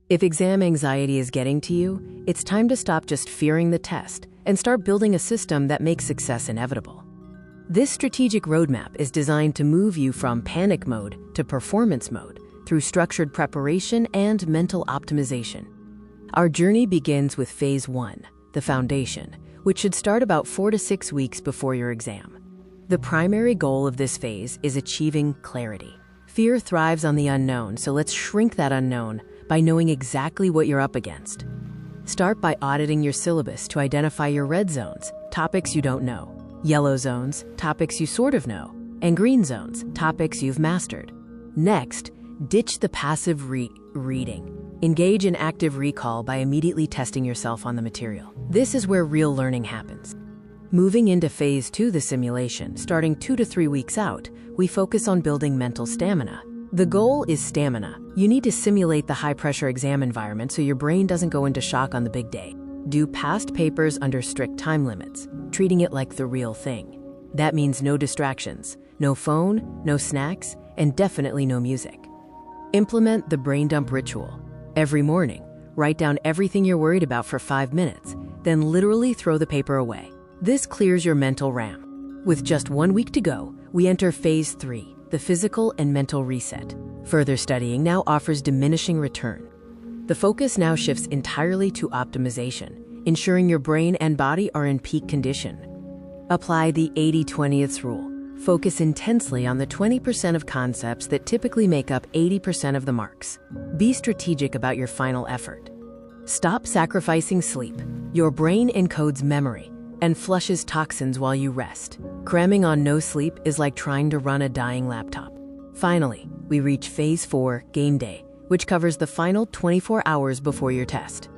If exam anxiety is getting to you, it's time to stop just fearing the test and start building a system that makes success inevitable. This strategic roadmap is designed to move you from panic mode to performance mode through structured preparation and mental optimization. Our journey begins with Phase 1, the foundation, which should start about 4 to 6 weeks before your exam. The primary goal of this phase is achieving clarity. Fear thrives on the unknown, so let's shrink that unknown by knowing exactly what you're up against. Start by auditing your syllabus to identify your red zones, topics you don't know, yellow zones, topics you sort of know, and green zones, topics you've mastered. Next, ditch the passive reading. Engage in active recall by immediately testing yourself on the material. This is where real learning happens. Moving into Phase 2, the simulation, starting 2 to 3 weeks out, we focus on building mental stamina. The goal is stamina. You need to simulate the high-pressure exam environment so your brain doesn't go into shock on the big day. Do past papers under strict time limits, treating it like the real thing. That means no distractions, no phone, no snacks, and definitely no music. Implement the brain dump ritual. Every morning, write down everything you're worried about for 5 minutes, then literally throw the paper away. This clears your mental RAM. With just 1 week to go, we enter Phase 3, the physical and mental reset. Further studying now offers diminishing return. The focus now shifts entirely to optimization, ensuring your brain and body are in peak condition. Apply the 80-20th rule. Focus intensely on the 20% of concepts that typically make up 80% of the marks. Be strategic about your final effort. Stop sacrificing sleep. Your brain encodes memory and flushes toxins while you rest. Cramming on no sleep is like trying to run a dying laptop. Finally, we reach Phase 4, Game Day, which covers the final 24 hours before your test.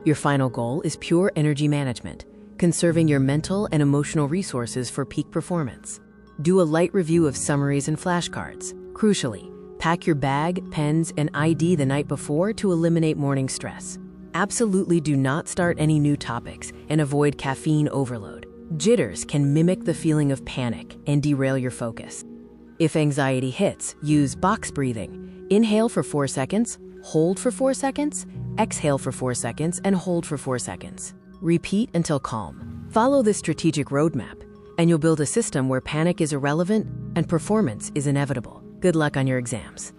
Your final goal is pure energy management, conserving your mental and emotional resources for peak performance. Do a light review of summaries and flashcards. Crucially, pack your bag, pens, and ID the night before to eliminate morning stress. Absolutely do not start any new topics and avoid caffeine overload. Jitters can mimic the feeling of panic and derail your focus. If anxiety hits, use box breathing. Inhale for 4 seconds, hold for 4 seconds, exhale for 4 seconds, and hold for 4 seconds. Repeat until calm. Follow this strategic roadmap, and you'll build a system where panic is irrelevant and performance is inevitable. Good luck on your exams.